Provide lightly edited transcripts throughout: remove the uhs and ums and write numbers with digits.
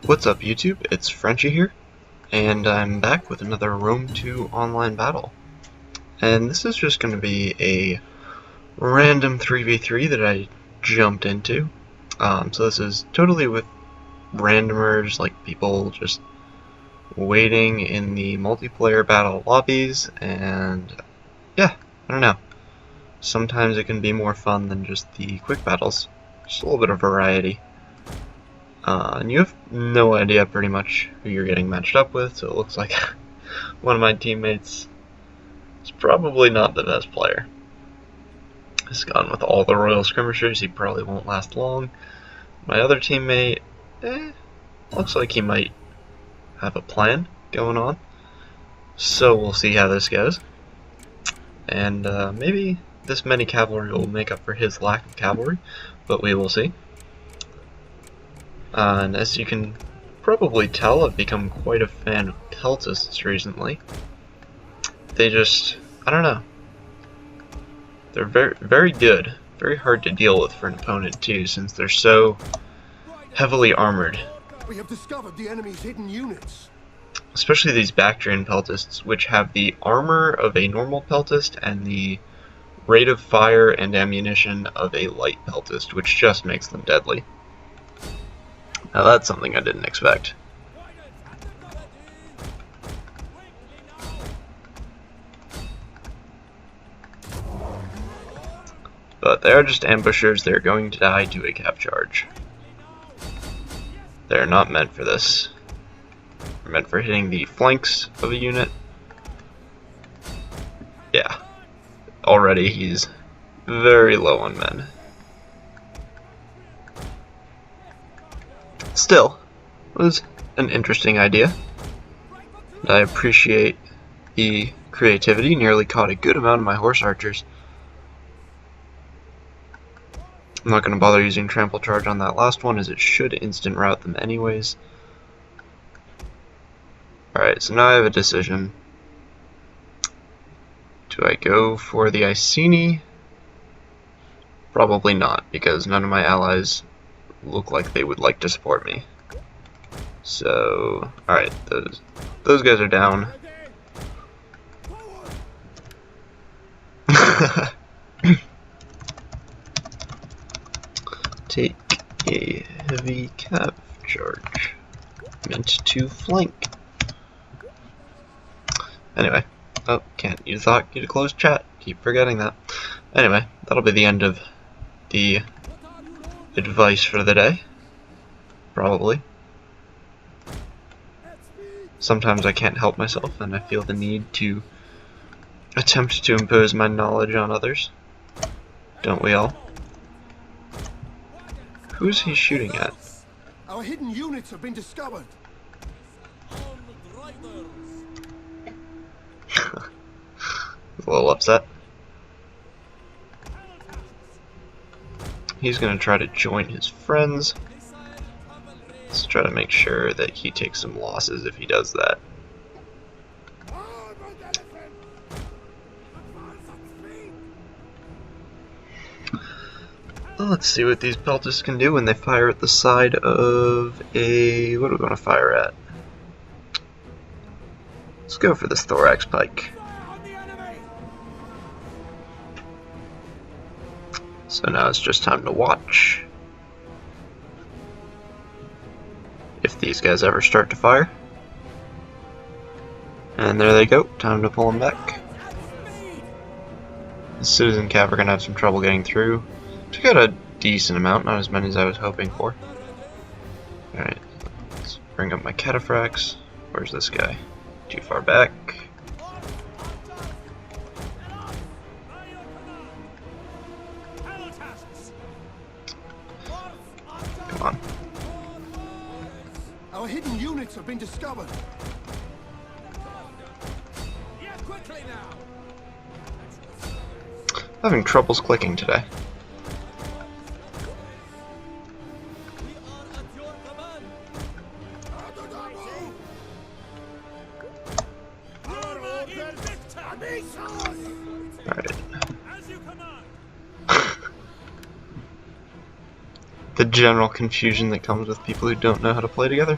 What's up YouTube, it's Frenchie here, and I'm back with another Rome 2 online battle. And this is just going to be a random 3v3 that I jumped into. So this is totally with randomers, like people just waiting in the multiplayer battle lobbies, and yeah, I don't know. Sometimes it can be more fun than just the quick battles. Just a little bit of variety. And you have no idea pretty much who you're getting matched up with, so it looks like one of my teammates is probably not the best player. He's gone with all the Royal Skirmishers, he probably won't last long. My other teammate, looks like he might have a plan going on. So we'll see how this goes. And maybe this many cavalry will make up for his lack of cavalry, but we will see. And as you can probably tell, I've become quite a fan of Peltasts recently. They just, I don't know. They're very good. Very hard to deal with for an opponent too, since they're so heavily armored. We have discovered the enemy's hidden units. Especially these Bactrian Peltasts, which have the armor of a normal Peltast and the rate of fire and ammunition of a light Peltast, which just makes them deadly. Now that's something I didn't expect. But they are just ambushers, they're going to die to a cav charge. They're not meant for this. They're meant for hitting the flanks of a unit. Yeah. Already he's very low on men. Still, it was an interesting idea. And I appreciate the creativity. Nearly caught a good amount of my horse archers. I'm not going to bother using trample charge on that last one, as it should instant route them anyways. Alright, so now I have a decision. Do I go for the Iceni? Probably not, because none of my allies look like they would like to support me. So, alright, those guys are down. Take a heavy cav charge. Meant to flank. Anyway, oh, can't use the hotkey to close chat. Keep forgetting that. Anyway, that'll be the end of the advice for the day. Probably. Sometimes I can't help myself and I feel the need to attempt to impose my knowledge on others. Don't we all? Who's he shooting at? Our hidden units have been discovered. A little upset. He's gonna try to join his friends. Let's try to make sure that he takes some losses if he does that. Well, let's see what these Peltasts can do when they fire at the side of a... what are we going to fire at? Let's go for this Thorax Pike. So now it's just time to watch if these guys ever start to fire. And there they go, time to pull them back. The Citizen Cav are going to have some trouble getting through. Took out a decent amount, not as many as I was hoping for. Alright, let's bring up my Cataphracts. Where's this guy? Too far back. Come on. Our hidden units have been discovered. Having troubles clicking today. Alright. The general confusion that comes with people who don't know how to play together.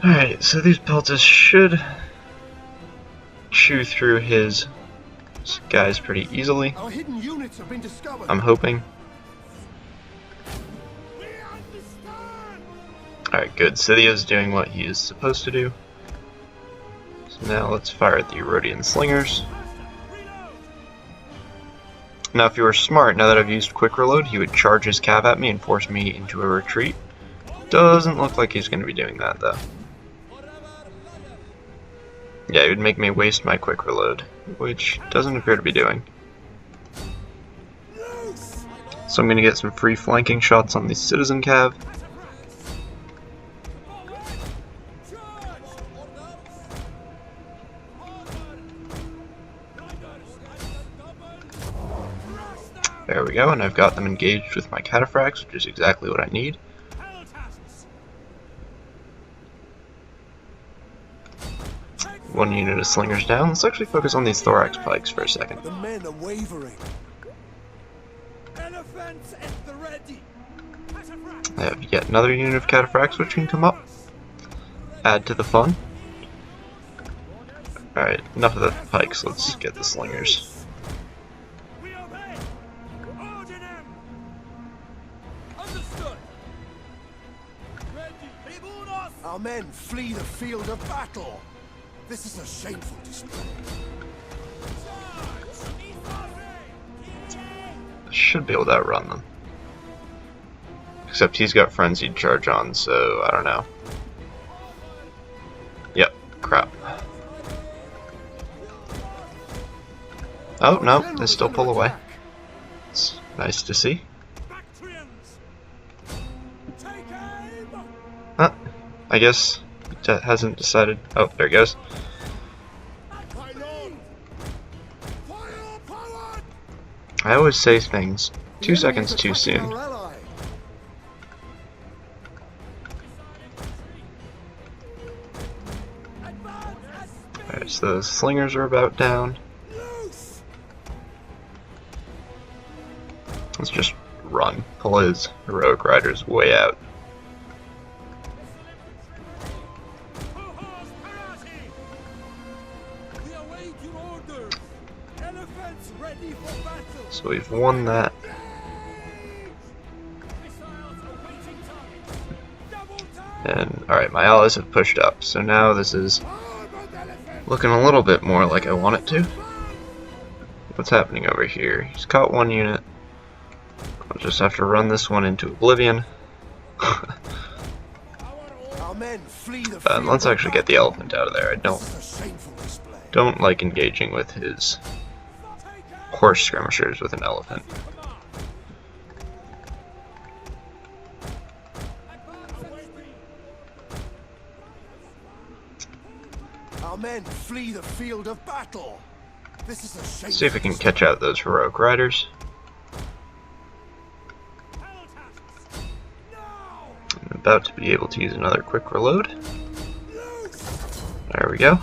Alright, so these peltas should chew through his guys pretty easily. Our hidden units have been discovered. I'm hoping. Alright, good. Scythia's doing what he is supposed to do. So now let's fire at the Erodian Slingers. Now if you were smart, now that I've used quick reload, he would charge his cav at me and force me into a retreat. Doesn't look like he's going to be doing that though. Yeah, it would make me waste my quick reload, which doesn't appear to be doing. So I'm going to get some free flanking shots on the citizen cav. There we go, and I've got them engaged with my cataphracts, which is exactly what I need. One unit of slingers down. Let's actually focus on these thorax pikes for a second. The men are wavering. I have yet another unit of cataphracts which can come up. Add to the fun. Alright, enough of the pikes, let's get the slingers. Our men flee the field of battle. This is a shameful display. Should be able to outrun them. Except he's got frenzied charge on, so I don't know. Yep, crap. Oh no, they still pull away. It's nice to see. Huh, I guess it hasn't decided. Oh, there it goes. I always say things 2 seconds too soon. Alright, so the slingers are about down. Let's just run. Pull his heroic riders way out. So we've won that. And alright, my allies have pushed up, so now this is looking a little bit more like I want it to. What's happening over here? He's caught one unit. I'll just have to run this one into oblivion. Let's actually get the elephant out of there. I don't like engaging with his horse skirmishers with an elephant. Our men flee the field of battle. This is a shame. See if we can catch out those heroic riders. I'm about to be able to use another quick reload. There we go.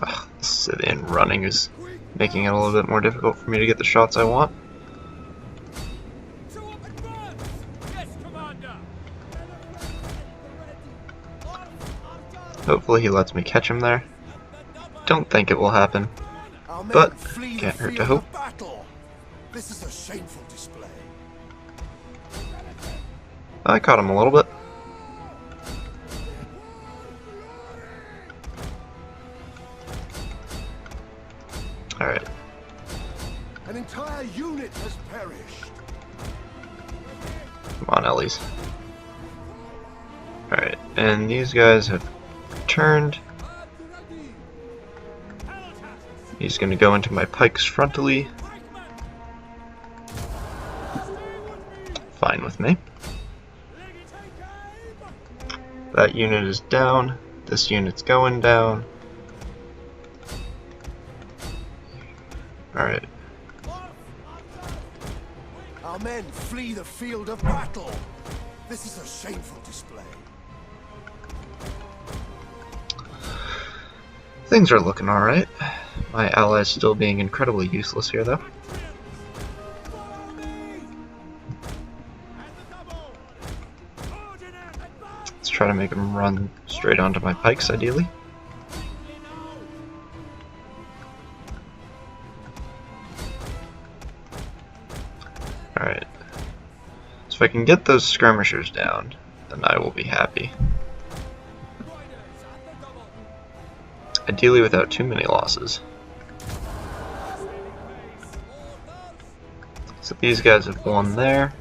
Ugh, the Scythian running is making it a little bit more difficult for me to get the shots I want. Hopefully he lets me catch him there. Don't think it will happen, but can't hurt to hope. This is a shameful display. I caught him a little bit. Alright. An entire unit has perished. Come on, Ellies. Alright, and these guys have turned. He's going to go into my pikes frontally. Fine with me. That unit is down. This unit's going down. Alright. Our men flee the field of battle. This is a shameful display. Things are looking alright. My allies still being incredibly useless here, though. Let's try to make them run straight onto my pikes, ideally. Alright. So if I can get those skirmishers down, then I will be happy. Ideally without too many losses. So these guys have won there.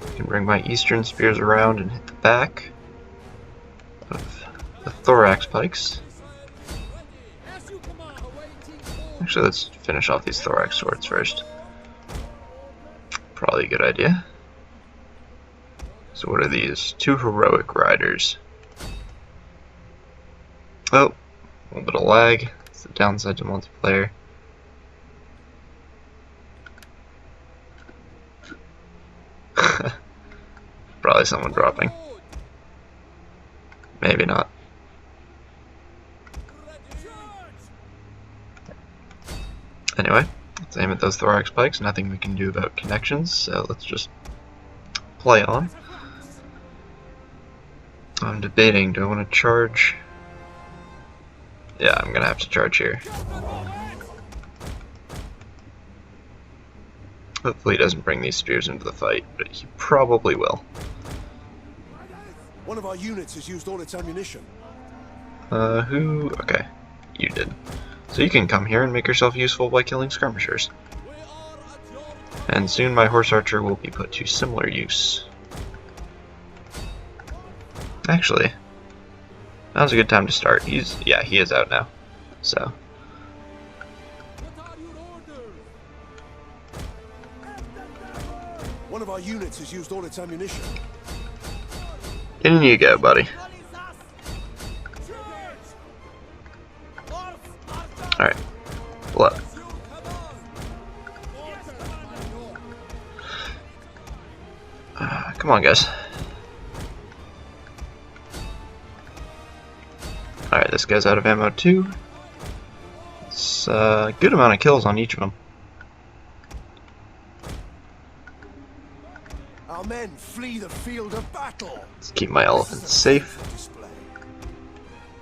I can bring my eastern spears around and hit the back of the thorax pikes. Actually, let's finish off these thorax swords first. Probably a good idea. So what are these? 2 heroic riders. Oh, a little bit of lag. It's the downside to multiplayer. Probably someone dropping. Maybe not. Anyway, let's aim at those thorax pikes. Nothing we can do about connections, so let's just play on. I'm debating, do I want to charge? Yeah, I'm gonna have to charge here. Hopefully he doesn't bring these spears into the fight, but he probably will. One of our units has used all its ammunition. Who? Okay, you did. So you can come here and make yourself useful by killing skirmishers. And soon my horse archer will be put to similar use. Actually, now's a good time to start. He is out now. So. One of our units has used all its ammunition. In you go, buddy. Alright. Blood. Come on, guys. Alright, this guy's out of ammo too. It's a good amount of kills on each of them. Our men flee the field of battle. Let's keep my elephants safe.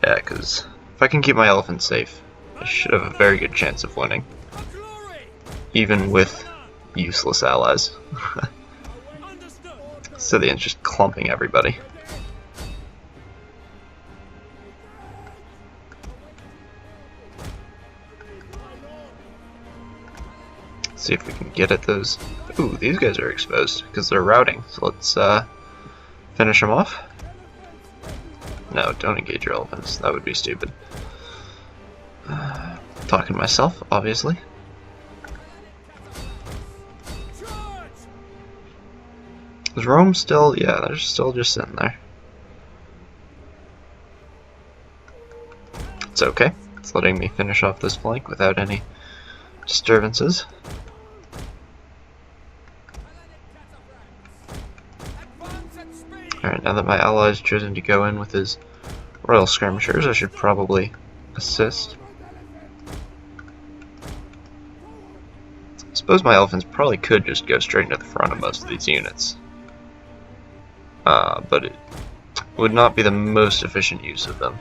Yeah, because if I can keep my elephants safe, I should have a very good chance of winning. Even with useless allies. Scythian's just clumping everybody. See if we can get at those. Ooh, these guys are exposed because they're routing. So let's finish them off. No, don't engage your elephants. That would be stupid. Talking to myself, obviously. Is Rome still? Yeah, they're still just sitting there. It's okay. It's letting me finish off this flank without any disturbances. Alright, now that my ally has chosen to go in with his royal skirmishers, I should probably assist. I suppose my elephants probably could just go straight into the front of most of these units. But it would not be the most efficient use of them.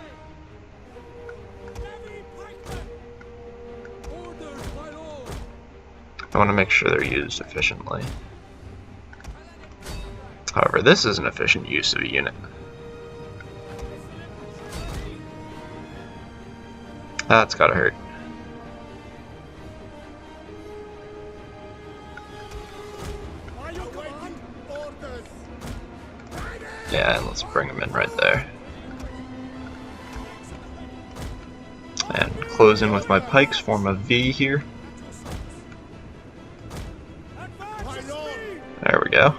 I want to make sure they're used efficiently. However, this is an efficient use of a unit. That's gotta hurt. Yeah, and let's bring him in right there. And close in with my pikes, form a V here. There we go.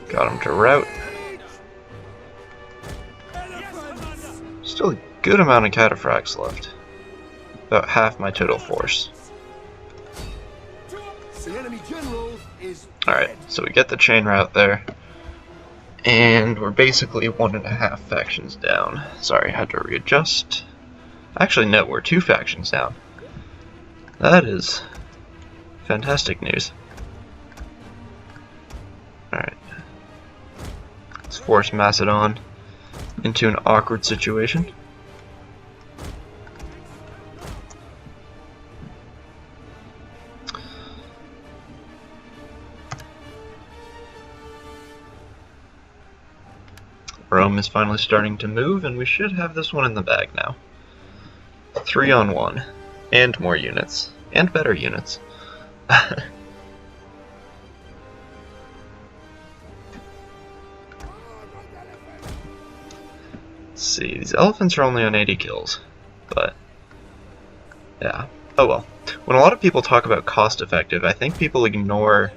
Got him to rout. Still a good amount of cataphracts left. About half my total force. Alright, so we get the chain route there. And we're basically 1.5 factions down. Sorry, I had to readjust. Actually, no, we're 2 factions down. That is fantastic news. Alright. Let's force Macedon into an awkward situation. Rome is finally starting to move, and we should have this one in the bag now. 3 on 1. And more units. And better units. Let's see, these elephants are only on 80 kills. But, yeah. Oh well. When a lot of people talk about cost effective, I think people ignore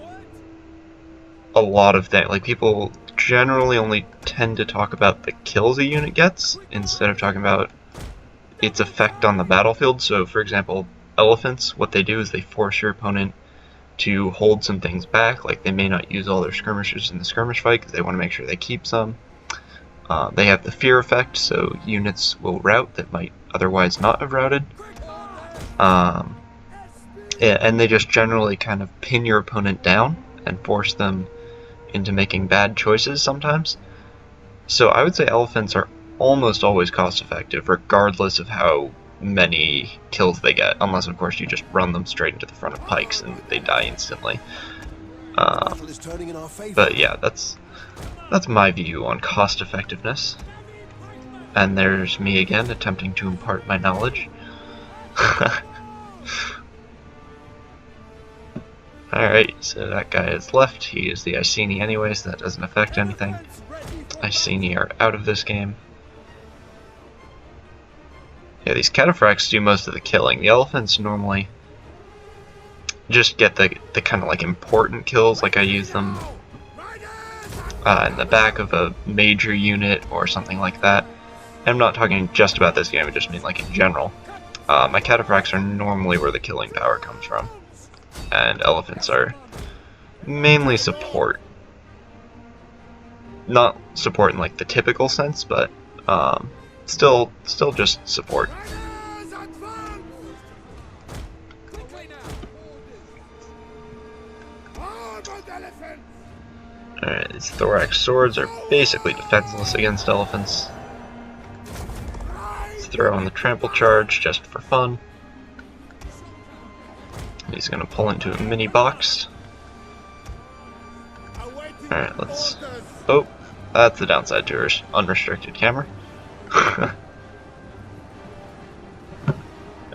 a lot of things. Like, people generally only tend to talk about the kills a unit gets instead of talking about its effect on the battlefield. So, for example, elephants, what they do is they force your opponent to hold some things back. Like, they may not use all their skirmishers in the skirmish fight because they want to make sure they keep some. They have the fear effect, so units will rout that might otherwise not have routed. Yeah, and they just generally kind of pin your opponent down and force them into making bad choices sometimes. So I would say elephants are almost always cost effective, regardless of how many kills they get, unless of course you just run them straight into the front of pikes and they die instantly. But yeah, that's my view on cost effectiveness. And there's me again attempting to impart my knowledge. Alright, so that guy is left. He is the Iceni anyways, that doesn't affect anything. Iceni are out of this game. Yeah, these cataphracts do most of the killing. The elephants normally just get the kind of like important kills, like I use them in the back of a major unit or something like that. And I'm not talking just about this game, I just mean like in general. My cataphracts are normally where the killing power comes from. And elephants are mainly support. Not support in like the typical sense, but still just support. Alright, these thorax swords are basically defenseless against elephants. Let's throw in the trample charge just for fun. He's gonna pull into a mini box. Alright, let's... Oh, that's the downside to her unrestricted camera.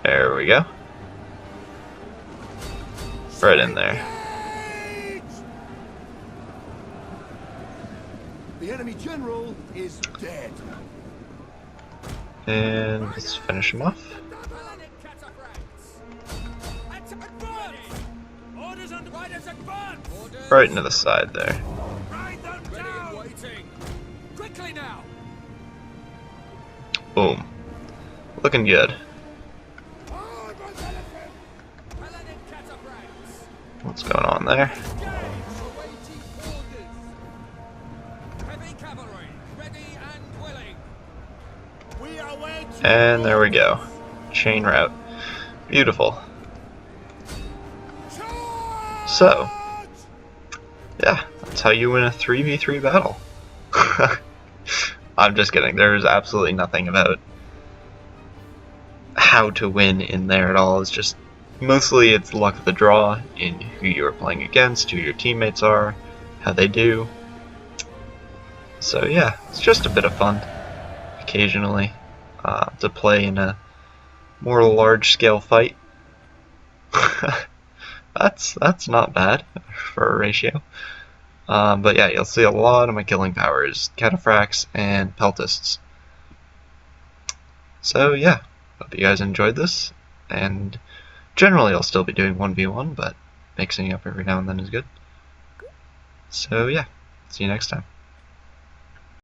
There we go. Right in there. The enemy general is dead. And let's finish him off. Right into the side there. Boom. Looking good. What's going on there? And there we go. Chain route. Beautiful. So, yeah, that's how you win a 3v3 battle. I'm just kidding. There's absolutely nothing about how to win in there at all. It's just, mostly it's luck of the draw in who you're playing against, who your teammates are, how they do. So yeah, it's just a bit of fun, occasionally, to play in a more large-scale fight. That's not bad for a ratio. But yeah, you'll see a lot of my killing powers, cataphracts and peltists. So yeah, hope you guys enjoyed this, and generally I'll still be doing 1v1, but mixing up every now and then is good. So yeah, see you next time.